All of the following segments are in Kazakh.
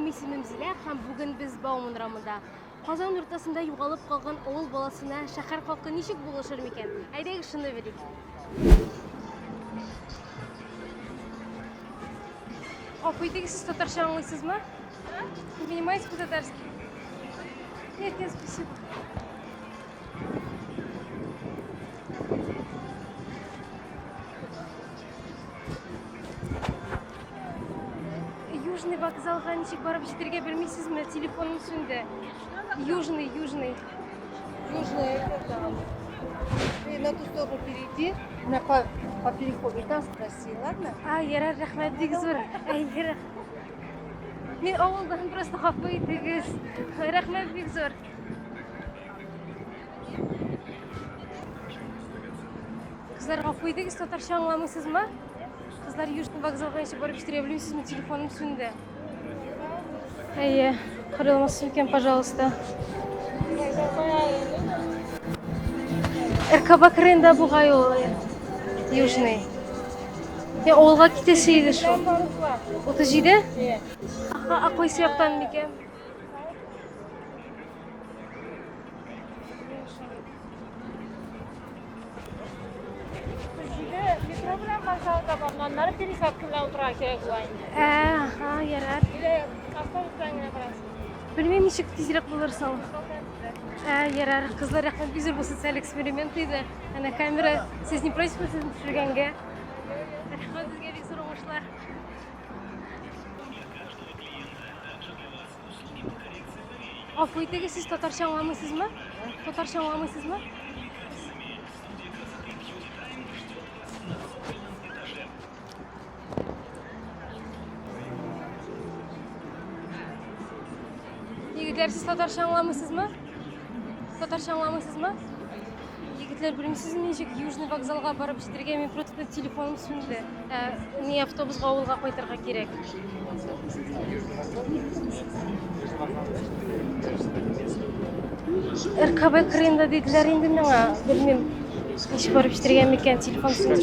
ismim Zila, ham bugün biz Bauman Ramada. Qozon o'rtasida yo'qolib qolgan o'g'il bolasini shahar xalqi nechuk bo'lishar ekan? Aytaylik shunda verik. Опыйдик, siz tatarcha anlaysizmi? Понимаете по-татарски? Нет, нет, спасибо. Южный вокзалга ничек барып жетерге билмейсизми? Телефонум сүндө. Южный. Южная это ты на ту сторону перейди, по переходу там спроси, ладно? Ярар, рахмат, бик зур. Ярар. Мен авылдан просто хафа итегез. Рахмат, бик зур. Кызлар, хафа итегез, татарча аңламыйсызмы? Кызлар, Южный вокзалга ничек барып жетере билмейсизми? Телефонум сүндө. Кырылмасын экен, пожалуйста. РКБ кырында бугай ул Южный. Я олга кетесе иде шу. 37? Акой сыяктан мекен? Metro bilan vokzalga borganlar пересадка bilan o'tira kerak bo'ladi. Ярар. Avtobus bilan borasiz. Bilmem nechuk tezroq bo'larsan. Ярар, кызлар, рахмат, бик зур бу социаль эксперимент иде. Ana kamera, siz не против sizni tushirganga? Рахмат, sizga bik зур уңышлар. Afu itegi, siz tatarcha anlamıysızmı? Tatarcha anlamıysızmı? Yigitler, siz tatarcha anlamıysızmı? Tatarcha anlamıysızmı? Yigitler, bilmeysiz nechuk Южный вокзалга барып жетерге мен просто телефонум сүндө. Не автобусга авылга кайтырга керек. РКБ кырында дейдилер энди мага. Билмем. Нече барып жетерге экен, телефон сүндө.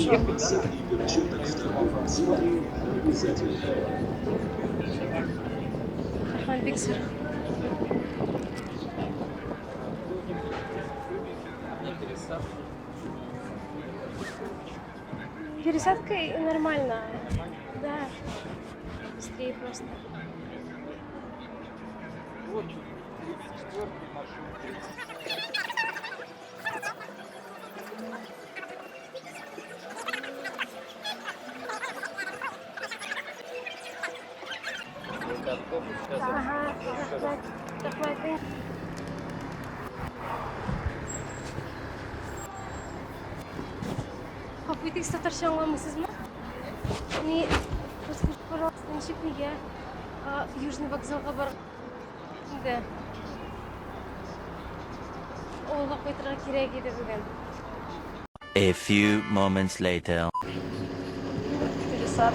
Рахмат, бик зур. Пересадка нормально. Да. Быстрее просто. Вот 34-й маршрут. Рахмат. Попытки татарча аңламыйсызмы? Не, расскажите, пожалуйста, ничек неге Южный вокзалга бар? Да. Олга кайтырга керек иде бүген. A few moments later. Пересадка.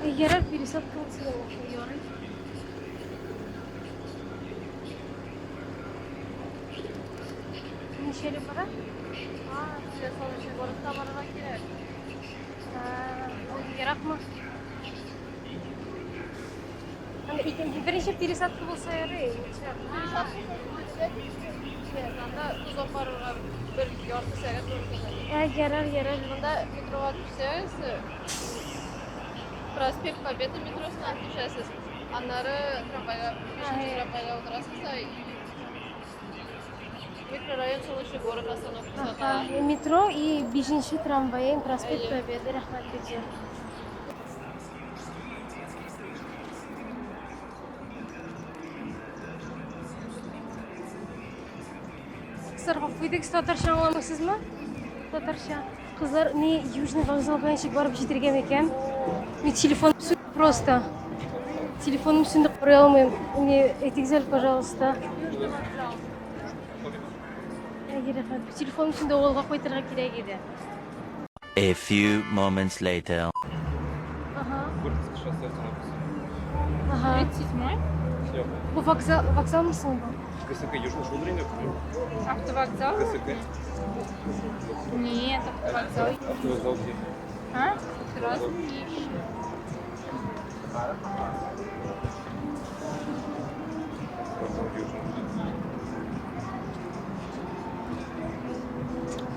Ярар, пересадка болса да ярый. Ничеле бара? Size sonuçta borusuna barana girer. Ol яракмы? Birinchi пересадка болса ярый. Анда uzoq borurga bir yarım saat to'g'ri keladi. Ярар. Bunda metroga tushsangiz, Prospekt Победы metrosidan tushasiz. Anlari tramvayga, 5-tramvayga o'tirasiz. Mikrorayon so'nggi город остановкасida. Метро и 5-chi tramvay, Prospekt Победы, rahmat bek. Kızlar, hafıydık, siz tatarcha anlamıysızmı? Tatarcha. Kızlar, ne Южный вокзалга ничек барып жетерге экен? Мен телефонум сүндө просто. Телефонум сүндө карай алмайм. Мне этигзел, пожалуйста. Телефонум сүндө олга койтырга керек эди. A few moments later. Куртовский шоссе остановился. 37-й. Bu vokzal mısın bu? КСК Южный Шудрин. Автовокзал? КСК. Нет, автовокзал. Автовокзал где? Разные.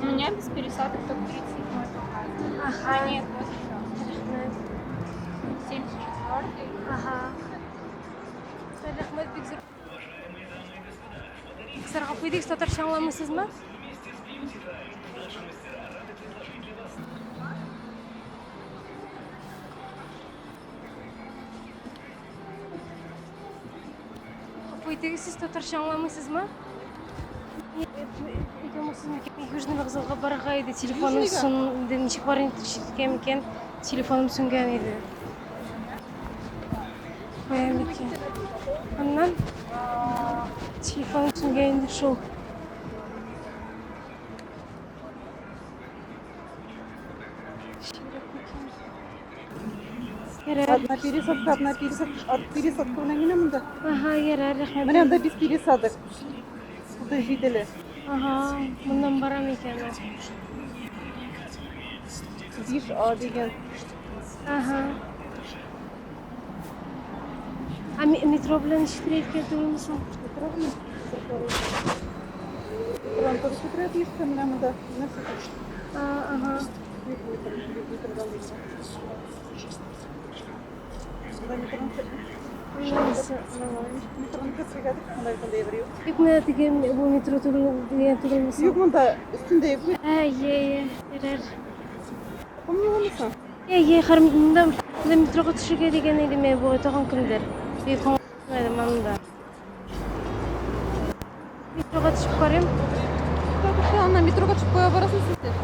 У меня без пересадок только 37 показывает. А нет, вот еще. 74. Ага. Рахмет бик зур. Кысыр капыйдык татарча аңламыйсызмы? Капыйдык сиз татарча аңламыйсызмы? Южный вокзалга барга иде, телефоным сүнде, ничек барып ишеткем экен, телефоным сүнгөн иде. Коям экен. Андан телефоным сүнгөн иде шул. Одна пересадка, одна пересадка. От пересадка мына мында. Ага, ярар, рахмет. Мына мында без пересадок. Суда жиделе. Ага, мындан барам экен. Биш А деген. Ага. А метро белән ишетелеп кетүмсең? Ранка сүтрәт иште мына мында. Нәрсә? Ага. Юк, менә теге бу метро түгел дигән түгелмесең? Юк, мында өстендә юк. Ярар. Кемнеңсең? Хармында метрога төшәргә дигән идем, бу тагын кемдер. Бик хаңлады монда. Метрога төшеп карыйм. Ана метрога чыгып куя барасың сез.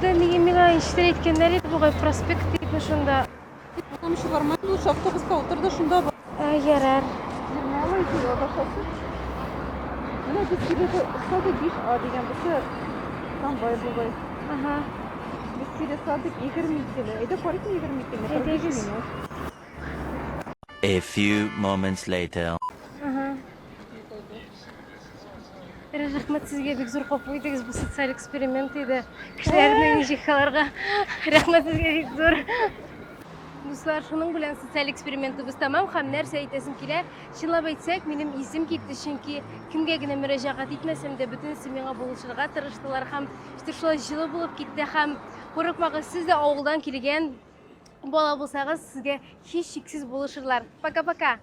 Да миңа ишетер әйткәннәр иде, бугай проспект дип шунда. Там еще бармай, лучше автобуска утыр да шунда бар. Ярар. Журналы итеп башасы. Менә без пересадок биш А деген булса, там бай булбай. Ага. Без пересадок 22 келе. Әйдә карыйк 22 келе. Әйдәгез. A few moments later. Ага. Рәхмәт сезгә, бик зур капу идегез, бу социаль эксперимент иде. Кешеләрне ничек кылырга. Рәхмәт сезгә бик зур. Дуслар, шуның белән социаль экспериментыбыз тамам, һәм нәрсә әйтәсем килә? Чынлап әйтсәк, минем исем китте, чөнки кемгә генә мөрәҗәгать итмәсәм дә, бөтенесе миңа булышырга тырыштылар һәм шулай җылы булып китте һәм курыкмагыз, сез дә авылдан килгән бала булсагыз, сезгә һич шиксез булышырлар. Пока-пока.